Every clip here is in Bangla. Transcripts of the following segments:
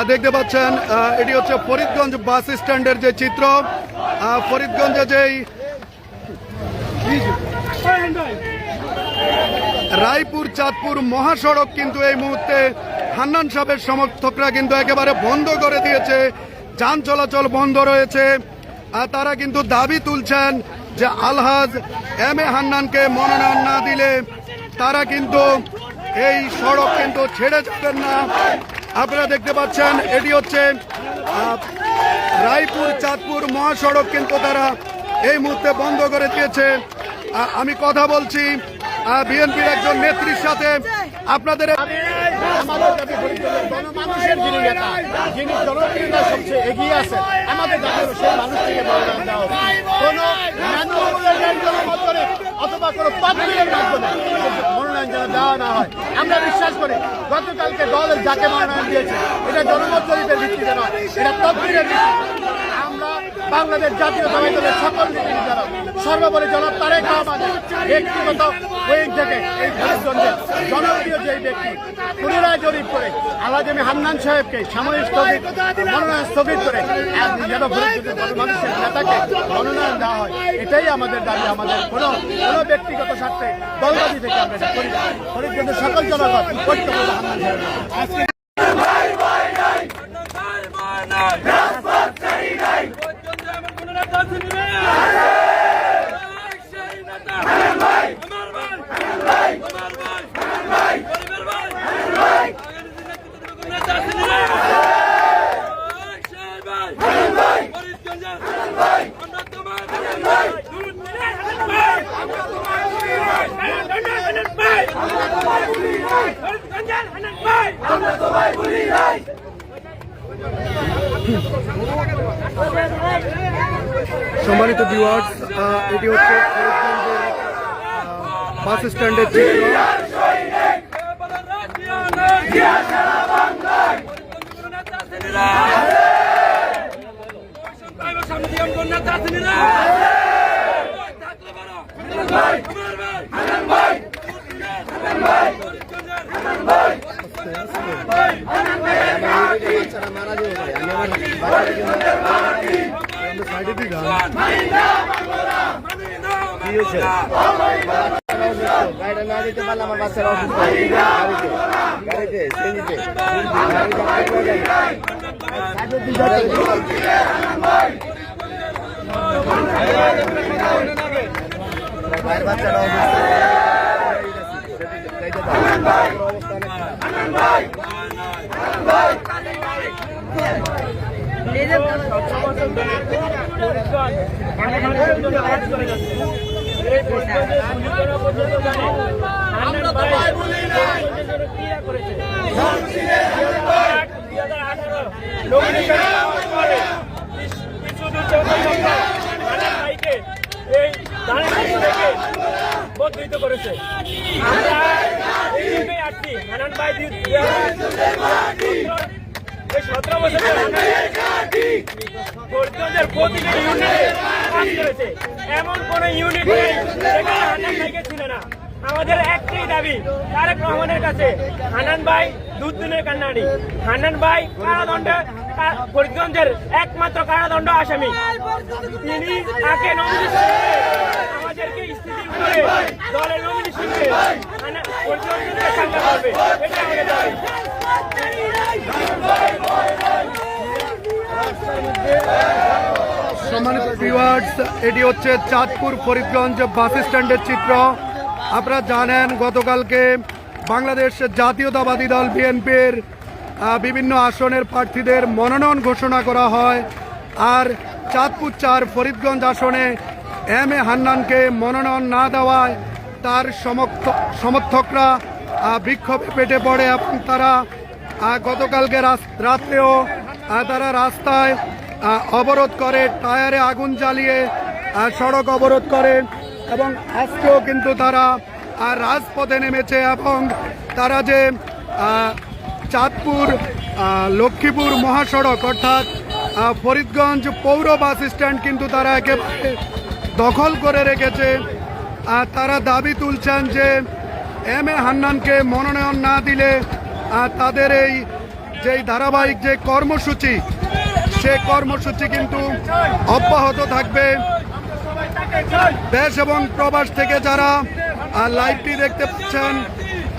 দেখতে পাচ্ছেন এটি হচ্ছে ফরিদগঞ্জ বাস স্ট্যান্ডের যে চিত্র। ফরিদগঞ্জে যেই রায়পুর চাঁদপুর মহাসড়ক কিন্তু এই মুহূর্তে হান্নান সাহেবের সমর্থকরা কিন্তু একেবারে বন্ধ করে দিয়েছে, যান চলাচল বন্ধ রয়েছে। তারা কিন্তু দাবি তুলছেন যে আলহাজ এম এ হান্নানকে মনোনয়ন না দিলে তারা কিন্তু এই সড়ক কিন্তু ছেড়ে যাবেন না। আপনারা দেখতে পাচ্ছেন এটি হচ্ছে রায়পুর চাঁদপুর মহাসড়ক কিন্তু তারা এই মুহূর্তে বন্ধ করে দিয়েছে। আমি কথা বলছি বিএনপির একজন নেত্রীর সাথে। আপনাদের মানুষের যিনি নেতা, যিনি জনপ্রিয়তা সবচেয়ে এগিয়ে আছে, আমাদের দাবি সেই মানুষটিকে মনোনয়ন দেওয়া কোনো ম্যানুয়ালের মাধ্যমে অথবা কোনো পাবলিকের মাধ্যমে মনোনয়ন যেন দেওয়া না হয়। আমরা বিশ্বাস করি গতকালকে দল যাকে মনোনয়ন দিয়েছে এটা জনমত জরিপের ভিত্তিতে নয়, এটা তদবিরের ভিত্তিতে। আমরা বাংলাদেশ জাতীয়তাবাদী দলের সকল নীতি যারা সর্বোপরি জনাব তারেক রহমানের ব্যক্তিগত ওয়েং থেকে এই ফরিদগঞ্জের জনপ্রিয় যে ব্যক্তি পুনরায় জরিপ করে আলহাজ এম এ হান্নান সাহেবকে সাময়িক মনোনয়ন স্থগিত করে যেন ফরিদগঞ্জের মানুষের নেতাকে মনোনয়ন দেওয়া হয়, এটাই আমাদের দাবি। আমাদের কোনো ব্যক্তিগত স্বার্থে দলবাদী থেকে আমরা এটা করি না। ফরিদগঞ্জের সকল জনগণ ঐক্যবদ্ধ হান্নান সাহেব সম্মানিত ভিউয়ার্স, এটি হচ্ছে ফরিদগঞ্জের বাস স্ট্যান্ডের চিত্র। গাড়িটা না দিতে পারলে আমার বাচ্চারা অসুস্থ গাড়িতে ভাইয়ের বাচ্চারা বদলিত করেছে। আমরা আসছি হান্নান ভাই 17 বছর ফরিদগঞ্জের প্রতিটি ইউনিটে কাজ করেছে, এমন কোন ইউনিট নেই যেখানে হান্নান ভাইকে ছিল না। আমাদের একটাই দাবি তারেক রহমানের কাছে, হান্নান ভাই দুধ দিনের কান্নানি, হান্নান ভাই কারাদণ্ড ফরিদগঞ্জের একমাত্র কারাদণ্ড আসামি। তিনি তাকে নমিনেশন আমাদেরকে স্থিতির করে দলের নমিনেশন ফরিদগঞ্জের সামনে করবে, এটা আমাদের দাবি। সম্মানিত ভিউয়ার্স, এটি হচ্ছে চাঁদপুর ফরিদগঞ্জ বাস স্ট্যান্ডের চিত্র। আপনারা জানেন গতকালকে বাংলাদেশ জাতীয়তাবাদী দল বিএনপির বিভিন্ন আসনের প্রার্থীদের মনোনয়ন ঘোষণা করা হয়। আর চাঁদপুর 4 ফরিদগঞ্জ আসনে এম এ হান্নানকে মনোনয়ন না দেওয়ায় তার সমর্থকরা বিক্ষোভে পেটে পড়ে এবং তারা গতকালকে রাত্রেও তারা রাস্তায় অবরোধ করে, টায়ারে আগুন জ্বালিয়ে সড়ক অবরোধ করে এবং আজকেও কিন্তু তারা রাজপথে নেমেছে। এবং তারা যে চাঁদপুর লক্ষ্মীপুর মহাসড়ক অর্থাৎ ফরিদগঞ্জ পৌর বাস স্ট্যান্ড কিন্তু তারা একেবারে দখল করে রেখেছে। তারা দাবি তুলছেন যে এম এ হান্নানকে মনোনয়ন না দিলে তাদের এই যেই ধারাবাহিক যে কর্মসূচি, সে কর্মসূচি কিন্তু অব্যাহত থাকবে। দেশ এবং প্রবাস থেকে যারা লাইভটি দেখতে পাচ্ছেন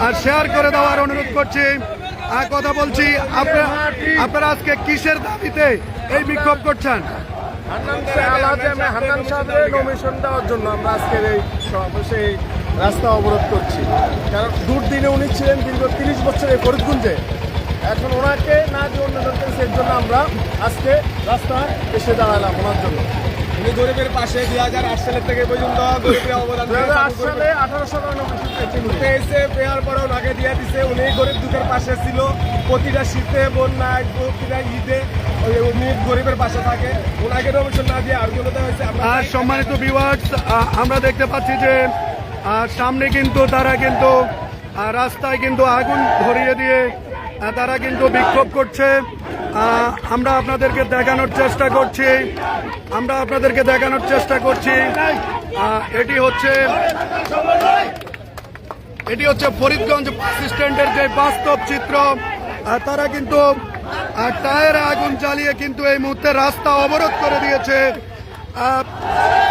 আর শেয়ার করে দেওয়ার অনুরোধ করছি। কথা বলছি, আপনারা আজকে কিসের দাবিতে এই বিক্ষোভ করছেন? হান্নান সাহেবের নমিনেশন দেওয়ার জন্য আমরা আজকের এই সেই রাস্তা অবরোধ করছি। কারণ দুর্দিনে উনি ছিলেন দীর্ঘ 30 বছরের ফরিদগঞ্জে, এখন ওনাকে না দিয়ে অন্যজনকে, সেই জন্য আমরা আজকে রাস্তায় এসে দাঁড়ালাম ওনার জন্য। উনি গরিবের পাশে 2008 সালের থেকে পর্যন্ত গরিবের অবদান 2008 সালে 1899 পেয়েছে, পেয়ার পরে ওনাকে দিয়ে দিছে। উনি গরিব দুঃখের পাশে ছিল, প্রতিটা শীতে বন্যায় প্রতিটা ঈদে উনি গরিবের পাশে থাকে। ওনাকে নমিনেশন না দিয়ে আরো দেওয়া হয়েছে। আর সম্মানিত ভিউয়ার্স, আমরা দেখতে পাচ্ছি যে সামনে কিন্তু তারা কিন্তু রাস্তায় কিন্তু আগুন ধরিয়ে দিয়ে তারা কিন্তু বিক্ষোভ করছে। আমরা আপনাদেরকে দেখানোর চেষ্টা করছি এটি হচ্ছে ফরিদগঞ্জ বাস স্ট্যান্ডের যে বাস্তব চিত্র। তারা কিন্তু টায়ারে আগুন জ্বালিয়ে কিন্তু এই মুহূর্তে রাস্তা অবরোধ করে দিয়েছে।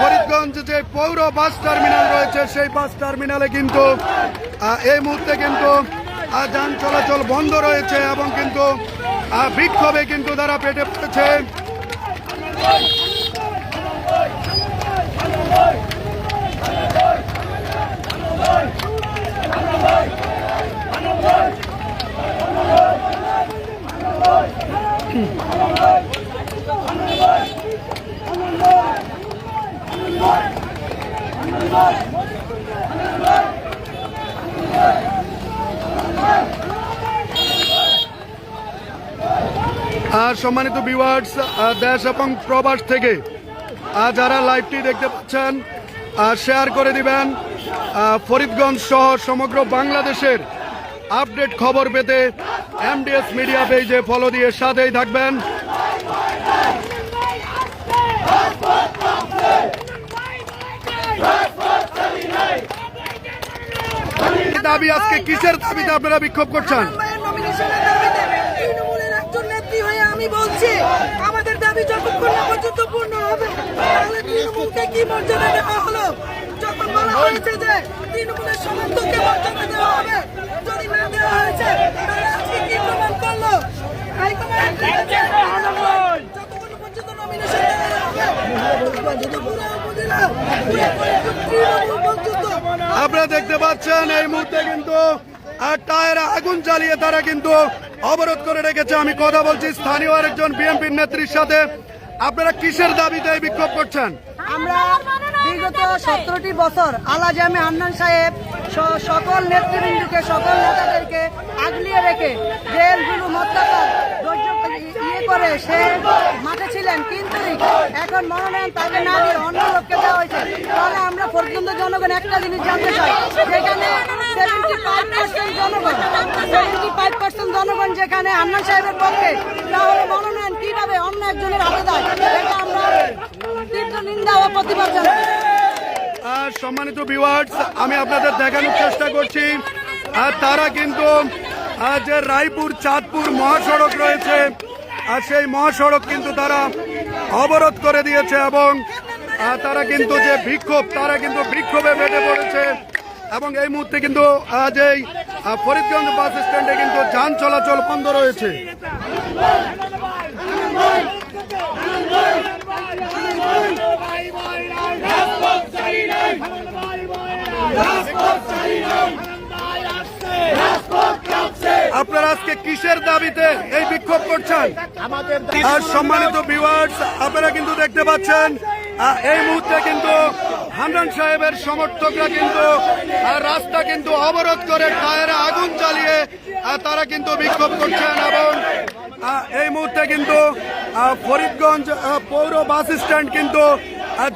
ফরিদগঞ্জ যে পৌর বাস টার্মিনাল রয়েছে, সেই বাস টার্মিনালে কিন্তু এই মুহূর্তে কিন্তু যান চলাচল বন্ধ রয়েছে এবং কিন্তু বিক্ষোভে কিন্তু তারা পেটে পড়েছে। আর সম্মানিত ভিউয়ার্স, দেশ এবং প্রবাস থেকে যারা লাইভটি দেখতে পাচ্ছেন শেয়ার করে দিবেন। ফরিদগঞ্জ সহ সমগ্র বাংলাদেশের আপডেট খবর পেতে এমডিএস মিডিয়া পেজে ফলো দিয়ে সাথেই থাকবেন। দাবি আজকে কিসের দাবিতে আপনারা বিক্ষোভ করছেন? আমি বলছি আমাদের দাবি যতক্ষণ না পর্যন্ত পূর্ণ হবে, তাহলে তৃণমূলকে কি মর্যাদা দেওয়া হলো? যখন বলা হয়েছে যে তৃণমূলের সমর্থককে মর্যাদা দেওয়া হবে, যদি না দেওয়া হয়েছে তাহলে আজকে কি প্রমাণ করলো? যতক্ষণ পর্যন্ত নমিনেশন দেওয়া হবে, পুরো উপজেলা তৃণমূল পর্যন্ত। আপনারা দেখতে পাচ্ছেন এই মুহূর্তে কিন্তু টায়ারে আগুন জ্বালিয়ে তারা কিন্তু অবরোধ করে রেখেছে। আমি কথা বলছি স্থানীয় আরেকজন বিএনপির নেত্রীর সাথে। আপনারা কিসের দাবিতে এই বিক্ষোভ করছেন? আমরা বিগত 17টি বছর আলাজামে হান্নান সাহেব সকল নেতৃবৃন্দকে, সকল নেতাদেরকে আগলিয়ে রেখে জেল জুলুম অত্যাচার করে সে মাঠে ছিলেন, কিন্তু এখন মনোনয়ন তাকে না দিয়ে অন্য লোককে দেওয়া হয়েছে। তাহলে আমরা পর্যন্ত জনগণ একটা জিনিস জানতে চাই, যেখানে 75% জনগণ যেখানে হান্নান সাহেবের পক্ষে, তাহলে মনোনয়ন কিভাবে অন্য একজনের হাতে দেয়? এটা আমরা তীব্র নিন্দা ও প্রতিবাদ জানাই। সম্মানিত ভিউয়ার্স, আমি আপনাদের দেখানোর চেষ্টা করছি তারা কিন্তু যে রায়পুর চাঁদপুর মহাসড়ক রয়েছে, আর সেই মহাসড়ক কিন্তু তারা অবরোধ করে দিয়েছে এবং তারা কিন্তু যে বিক্ষোভ, তারা কিন্তু বিক্ষোভে ফেটে পড়েছে। এবং এই মুহূর্তে কিন্তু যে ফরিদগঞ্জ বাস স্ট্যান্ডে কিন্তু যান চলাচল বন্ধ রয়েছে। আপনারা আজকে কিসের দাবিতে এই বিক্ষোভ করছেন? আর সম্মানিত ভিউয়ার্স, আপনারা কিন্তু দেখতে পাচ্ছেন এই মুহূর্তে কিন্তু হান্নান সাহেবের সমর্থকরা কিন্তু রাস্তা কিন্তু অবরোধ করে টায়ারে আগুন জ্বালিয়ে তারা কিন্তু বিক্ষোভ করছেন। এবং এই মুহূর্তে কিন্তু ফরিদগঞ্জ পৌর বাস স্ট্যান্ড কিন্তু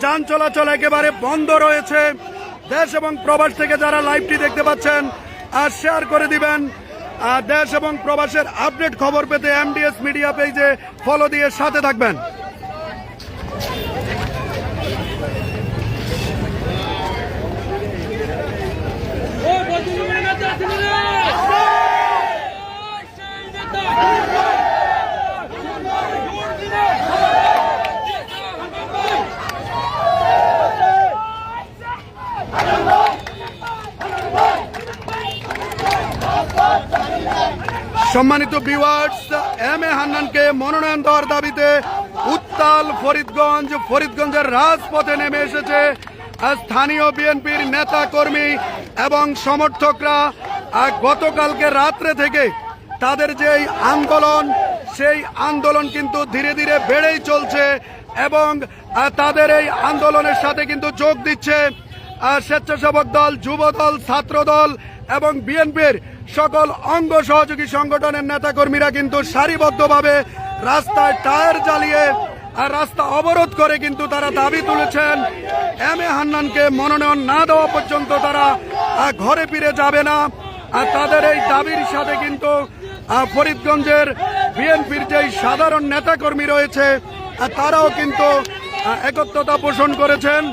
যান চলাচল একেবারে বন্ধ রয়েছে। দেশ এবং প্রবাস থেকে যারা লাইভটি দেখতে পাচ্ছেন শেয়ার করে দিবেন। দেশ এবং প্রবাসের আপডেট খবর পেতে এমডিএস মিডিয়া পেজে ফলো দিয়ে সাথে থাকবেন। ও সম্মানিত ভিউয়ার্স, এম এ হান্নানকে মনোনয়ন দেওয়ার দাবিতে উত্তাল ফরিদগঞ্জের রাজপথে নেমে এসেছে স্থানীয় বিএনপির নেতা কর্মী এবং সমর্থকরা। গতকালকে রাত্রে থেকে তাদের যে আন্দোলন, সেই আন্দোলন কিন্তু ধীরে ধীরে বেড়েই চলছে এবং তাদের এই আন্দোলনের সাথে কিন্তু যোগ দিচ্ছে স্বেচ্ছাসেবক দল, যুব দল, ছাত্র দল এবং বিএনপির সকল অঙ্গ সহযোগী সংগঠনের নেতাকর্মীরা কিন্তু সারিবদ্ধভাবে রাস্তায় টায়ার জ্বালিয়ে রাস্তা অবরোধ করে কিন্তু তারা দাবি তুলেছেন এম এ হান্নানকে মনোনয়ন না দেওয়া পর্যন্ত তারা ঘরে ফিরে যাবে না। আর তাদের এই দাবির সাথে কিন্তু ফরিদগঞ্জের বিএনপির যেই সাধারণ নেতাকর্মী রয়েছে তারাও কিন্তু একত্রতা পোষণ করেছেন।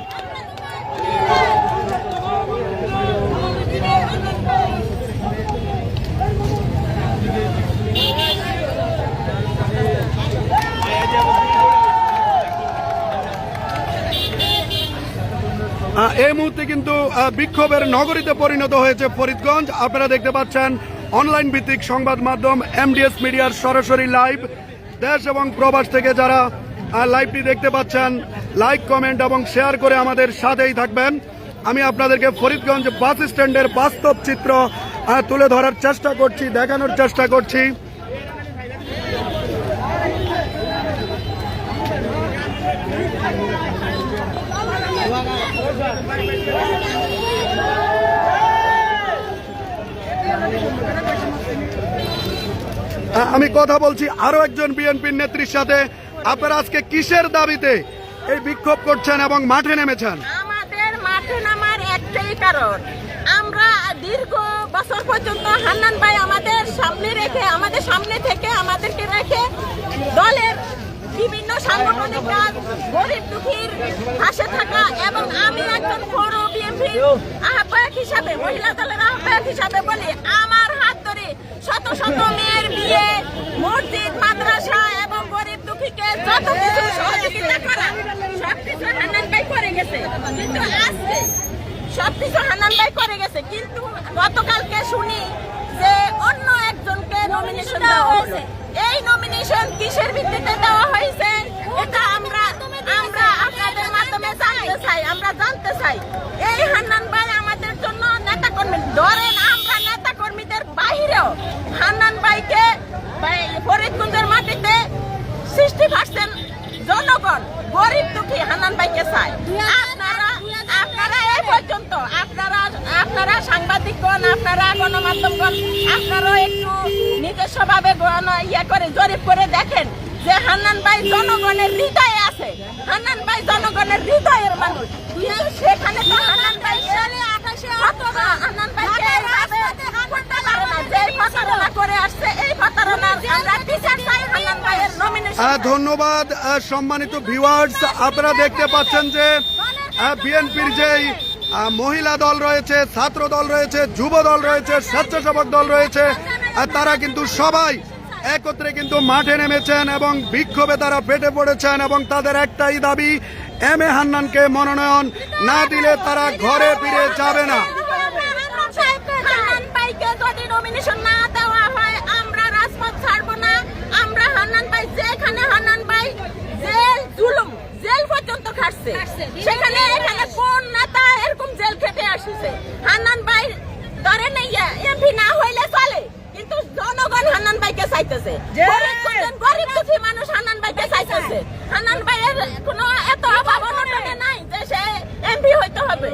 এই মুহূর্তে কিন্তু বিক্ষোভের নগরীতে পরিণত হয়েছে ফরিদগঞ্জ। আপনারা দেখতে পাচ্ছেন অনলাইন ভিত্তিক সংবাদ মাধ্যম এমডিএস মিডিয়ার সরাসরি লাইভ। দেশ এবং প্রবাস থেকে যারা লাইভটি দেখতে পাচ্ছেন, লাইক, কমেন্ট এবং শেয়ার করে আমাদের সাথেই থাকবেন। আমি আপনাদেরকে ফরিদগঞ্জ বাস স্ট্যান্ডের বাস্তব চিত্র তুলে ধরার চেষ্টা করছি, দেখানোর চেষ্টা করছি। আমি কথা বলছি আরো একজন বিএনপির নেত্রীর সাথে। আপনারা আজকে কিসের দাবিতে এই বিক্ষোভ করছেন এবং মাঠে নেমেছেন? আমাদের মাঠে নামার একটাই কারণ, আমরা দীর্ঘ বছর পর্যন্ত হান্নান ভাই আমাদের সামনে থেকে আমাদেরকে রেখে দলের বিভিন্ন সাংগঠনিক কাজ, গরিব দুঃখীর পাশে থাকা এবং আমি একজন পৌর বিএনপির আহ্বায়ক হিসাবে, মহিলা দলের আহ্বায়ক হিসাবে বলি, আমার হাত ধরে শত শত মেয়ের বিয়ে, মসজিদ, মাদ্রাসা এবং গরিব দুঃখীকে যত কিছু সহযোগিতা করা সবকিছু হান্নান ভাই করে গেছে। কিন্তু আজকে সবকিছু হান্নান ভাই করে গেছে, কিন্তু গতকালকে শুনি যে অন্য একজনকে নমিনেশন দেওয়া হয়েছে। এই নমিনেশন কিসের ভিত্তিতে দেওয়া হয়েছে এটা আমরা আপনাদের মাধ্যমে জানতে চাই। এই হান্নান ভাই আমাদের জন্য নেতাকর্মী, ধরেন আমরা নেতাকর্মীদের বাহিরেও হান্নান ভাইকে ফরিদগঞ্জের মাটিতে 60% জনগণ গরিব দুঃখী হান্নান ভাইকে চায়। আপনারা এই পর্যন্ত আপনারা সাংবাদিকগণ, আপনারা গণমাধ্যমগণ, আপনারাও একটু নিজস্ব ভাবে জরিপ করে দেখেন যে হান্নান ভাই জনগণের হৃদয়ে আছে। হান্নান ভাই জনগণের হৃদয়ের মানুষ, সেখানে তো হান্নান ভাই ধন্যবাদ। সম্মানিত ভিউয়ার্স, আপনারা দেখতে পাচ্ছেন যে বিএনপির যেই মহিলা দল রয়েছে, ছাত্র দল রয়েছে, যুব দল রয়েছে, স্বেচ্ছাসেবক দল রয়েছে, তারা কিন্তু সবাই একত্রে কিন্তু মাঠে নেমেছেন এবং বিক্ষোভে তারা ফেটে পড়েছেন এবং তাদের একটাই দাবি, এম এ হান্নানকে মনোনয়ন না দিলে তারা ঘরে ফিরে যাবে না। হান্নান ভাইকে যদি নমিনেশন না দেওয়া হয় আমরা রাজপথ ছাড়বো না। আমরা হান্নান ভাই, যেখানে হান্নান ভাই জেল পর্যন্ত খাটছে, সেখানে এখানে কোন নেতা এরকম জেল খেটে আসছে? হান্নান ভাই ধরেন এমপি না হইলে চলে, কিন্তু জনগণ হান্নান ভাইকে চাইতেছে। গরিব দুঃখী মানুষ হান্নান ভাইকে চাইতেছে। হান্নান ভাইয়ের কোনো এত অভাব অনটনে নাই যে সে এমপি হইতে হবে।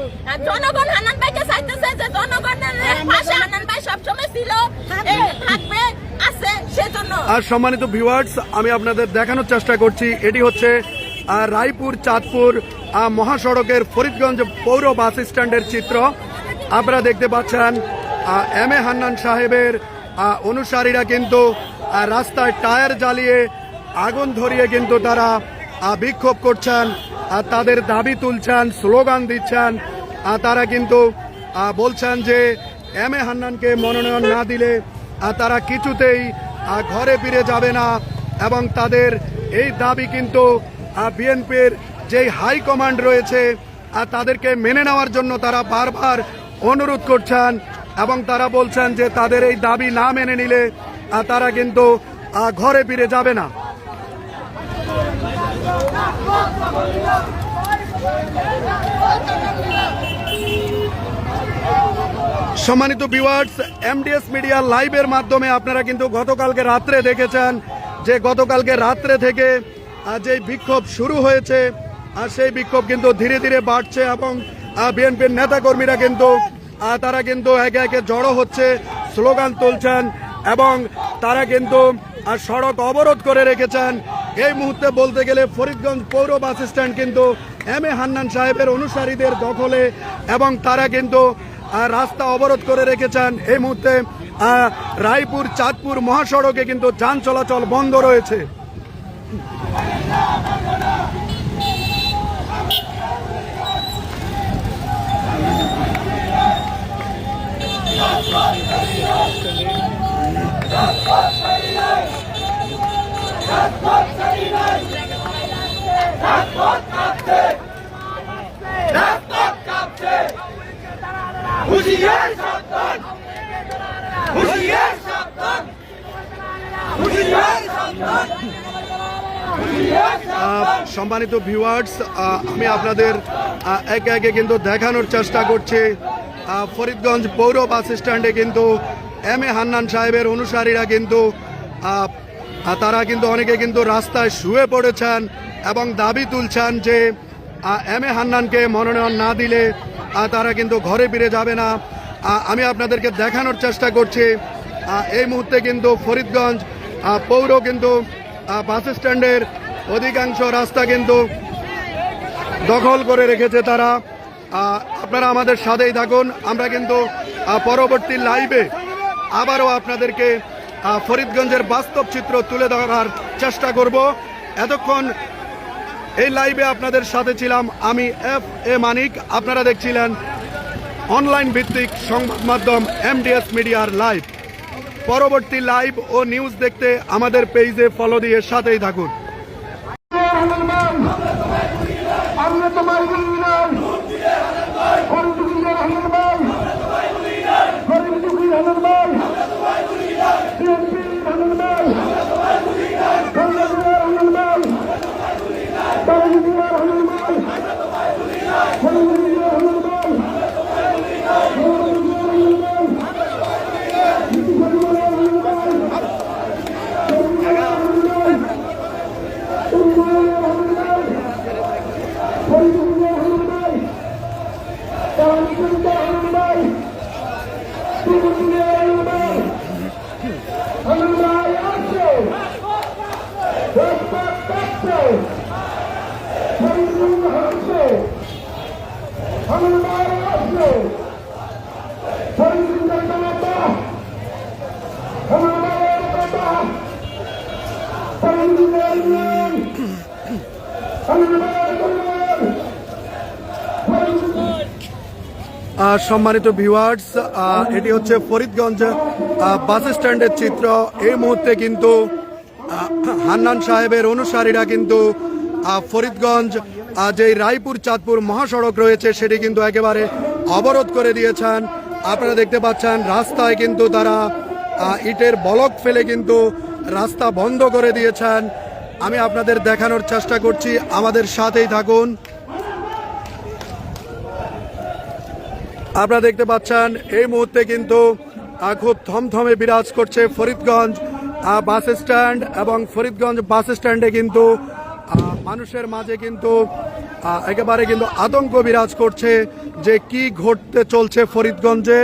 জনগণ হান্নান ভাইকে চাইতেছে, যে জনগণের পাশে হান্নান ভাই সবসময় ছিল, থাকবে, আছে, সেজন্য। আর সম্মানিত ভিউয়ার্স, আমি আপনাদের দেখানোর চেষ্টা করছি, এটি হচ্ছে রায়পুর চাঁদপুর মহাসড়কের ফরিদগঞ্জ পৌর বাস স্ট্যান্ডের চিত্র। আপনারা দেখতে পাচ্ছেন এম এ হান্নান সাহেবের অনুসারীরা কিন্তু রাস্তায় টায়ার জ্বালিয়ে আগুন ধরিয়ে কিন্তু তারা বিক্ষোভ করছেন, তাদের দাবি তুলছেন, স্লোগান দিচ্ছেন। তারা কিন্তু বলছেন যে এম এ হান্নানকে মনোনয়ন না দিলে তারা কিছুতেই ঘরে ফিরে যাবে না এবং তাদের এই দাবি কিন্তু বিএনপির যেই হাইকমান্ড রয়েছে তাদেরকে মেনে নেওয়ার জন্য তারা বারবার অনুরোধ করছেন এবং তারা বলছেন যে তাদের এই দাবি না মেনে নিলে তারা কিন্তু ঘরে ফিরে যাবে না। সম্মানিত ভিউয়ার্স, এমডিএস মিডিয়া লাইভের মাধ্যমে আপনারা কিন্তু গতকালকে রাত্রে দেখেছেন যে গতকালকে রাত্রে থেকে যে বিক্ষোভ শুরু হয়েছে আর সেই বিক্ষোভ কিন্তু ধীরে ধীরে বাড়ছে এবং বিএনপির নেতাকর্মীরা কিন্তু তারা কিন্তু একে একে জড়ো হচ্ছে, স্লোগান তুলছেন এবং তারা কিন্তু সড়ক অবরোধ করে রেখেছেন। এই মুহূর্তে বলতে গেলে ফরিদগঞ্জ পৌর বাস স্ট্যান্ড কিন্তু এম এ হান্নান সাহেবের অনুসারীদের দখলে এবং তারা কিন্তু রাস্তা অবরোধ করে রেখেছেন। এই মুহূর্তে রায়পুর চাঁদপুর মহাসড়কে কিন্তু যান চলাচল বন্ধ রয়েছে। সম্মানিত ভিউয়ার্স, আমি আপনাদের একে একে কিন্তু দেখানোর চেষ্টা করছি ফরিদগঞ্জ পৌর বাস স্ট্যান্ডে কিন্তু এম এ হান্নান সাহেবের অনুসারীরা কিন্তু তারা কিন্তু অনেকে কিন্তু রাস্তায় শুয়ে পড়েছেন এবং দাবি তুলছেন যে এম এ হান্নানকে মনোনয়ন না দিলে তারা কিন্তু ঘরে ফিরে যাবে না। আমি আপনাদেরকে দেখানোর চেষ্টা করছি এই মুহূর্তে কিন্তু ফরিদগঞ্জ পৌর কিন্তু বাস স্ট্যান্ডের অধিকাংশ রাস্তা কিন্তু দখল করে রেখেছে তারা। আপনারা আমাদের সাথেই থাকুন, আমরা কিন্তু পরবর্তী লাইভে আবারও আপনাদেরকে ফরিদগঞ্জের বাস্তব চিত্র তুলে ধরার চেষ্টা করব। এতক্ষণ এই লাইভে আপনাদের সাথে ছিলাম আমি এফ এ মানিক। আপনারা দেখছিলেন অনলাইন ভিত্তিক সংবাদ মাধ্যম এমডিএস মিডিয়ার লাইভ। পরবর্তী লাইভ ও নিউজ দেখতে আমাদের পেজে ফলো দিয়ে সাথেই থাকুন। সম্মানিত ভিউয়ার্স, এটি হচ্ছে ফরিদগঞ্জ বাস স্ট্যান্ডের চিত্র। এই মুহূর্তে কিন্তু হান্নান সাহেবের অনুসারীরা কিন্তু ফরিদগঞ্জ যে রায়পুর চাঁদপুর মহাসড়ক রয়েছে সেটি কিন্তু একেবারে অবরোধ করে দিয়েছেন। আপনারা দেখতে পাচ্ছেন রাস্তায় কিন্তু তারা ইটের ব্লক ফেলে কিন্তু রাস্তা বন্ধ করে দিয়েছেন। আমি আপনাদের দেখানোর চেষ্টা করছি, আমাদের সাথেই থাকুন। আপনারা দেখতে পাচ্ছেন এই মুহূর্তে কিন্তু খুব থমথমে বিরাজ করছে ফরিদগঞ্জ বাস স্ট্যান্ড এবং ফরিদগঞ্জ বাস স্ট্যান্ডে কিন্তু মানুষের মাঝে কিন্তু একেবারে কিন্তু আতঙ্ক বিরাজ করছে যে কি ঘটতে চলছে ফরিদগঞ্জে।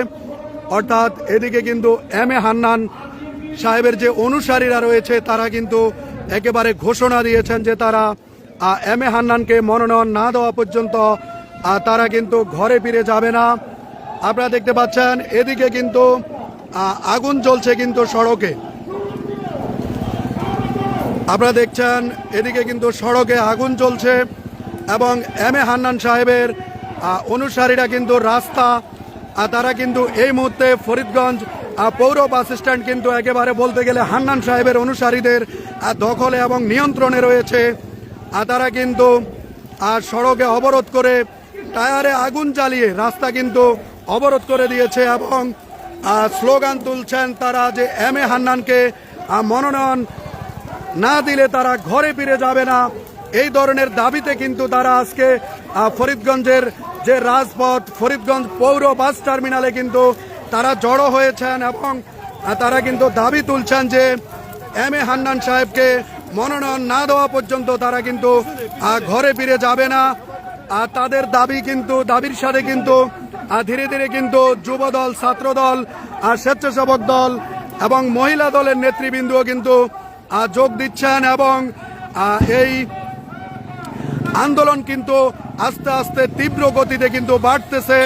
অর্থাৎ এদিকে কিন্তু এম এ হান্নান সাহেবের যে অনুসারীরা রয়েছে তারা কিন্তু একেবারে ঘোষণা দিয়েছেন যে তারা এম এ হান্নানকে মনোনয়ন না দেওয়া পর্যন্ত তারা কিন্তু ঘরে ফিরে যাবে না। আপনারা দেখতে পাচ্ছেন এদিকে কিন্তু আগুন জ্বলছে কিন্তু সড়কে। আপনারা দেখছেন এদিকে কিন্তু সড়কে আগুন জ্বলছে এবং এম এ হান্নান সাহেবের অনুসারীরা কিন্তু রাস্তা তারা কিন্তু এই মুহূর্তে ফরিদগঞ্জ পৌর বাস স্ট্যান্ড কিন্তু একেবারে বলতে গেলে হান্নান সাহেবের অনুসারীদের দখলে এবং নিয়ন্ত্রণে রয়েছে। তারা কিন্তু সড়কে অবরোধ করে টায়ারে আগুন জ্বালিয়ে রাস্তা কিন্তু অবরোধ করে দিয়েছে এবং স্লোগান তুলছেন তারা যে এম এ হান্নানকে মনোনয়ন না দিলে তারা ঘরে ফিরে যাবে না। এই ধরনের দাবিতে কিন্তু তারা আজকে ফরিদগঞ্জের যে রাজপথ ফরিদগঞ্জ পৌর বাস টার্মিনালে কিন্তু তারা জড়ো হয়েছেন এবং তারা কিন্তু দাবি তুলছেন যে এম এ হান্নান সাহেবকে মনোনয়ন না দেওয়া পর্যন্ত তারা কিন্তু ঘরে ফিরে যাবে না। তাদের দাবির সাথে কিন্তু ধীরে ধীরে কিন্তু যুবদল, ছাত্রদল, স্বেচ্ছাসেবক দল এবং মহিলা দলের নেতৃবৃন্দও কিন্তু যোগ দিচ্ছেন এবং এই আন্দোলন কিন্তু আস্তে আস্তে তীব্র গতিতে কিন্তু বাড়তেছে।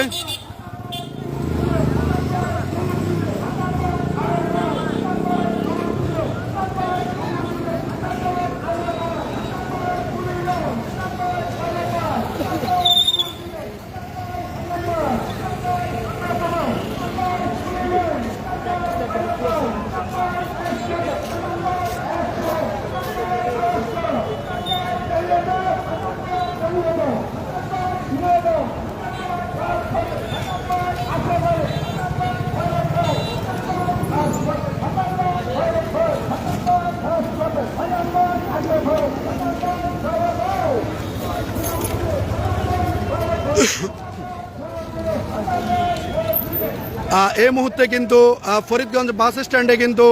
এই মুহূর্তে কিন্তু ফরিদগঞ্জ বাস স্ট্যান্ডে কিন্তু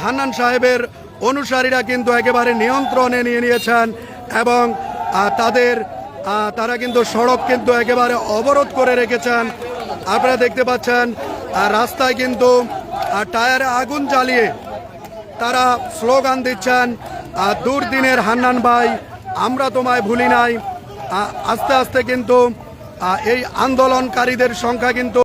হান্নান সাহেবের অনুসারীরা কিন্তু একেবারে নিয়ন্ত্রণে নিয়ে নিয়েছেন এবং তারা কিন্তু সড়ক কিন্তু একেবারে অবরোধ করে রেখেছেন। আপনারা দেখতে পাচ্ছেন রাস্তায় কিন্তু টায়ারে আগুন জ্বালিয়ে তারা স্লোগান দিচ্ছেন, দুর্দিনের হান্নান ভাই আমরা তোমায় ভুলি নাই। আস্তে আস্তে কিন্তু এই আন্দোলনকারীদের সংখ্যা কিন্তু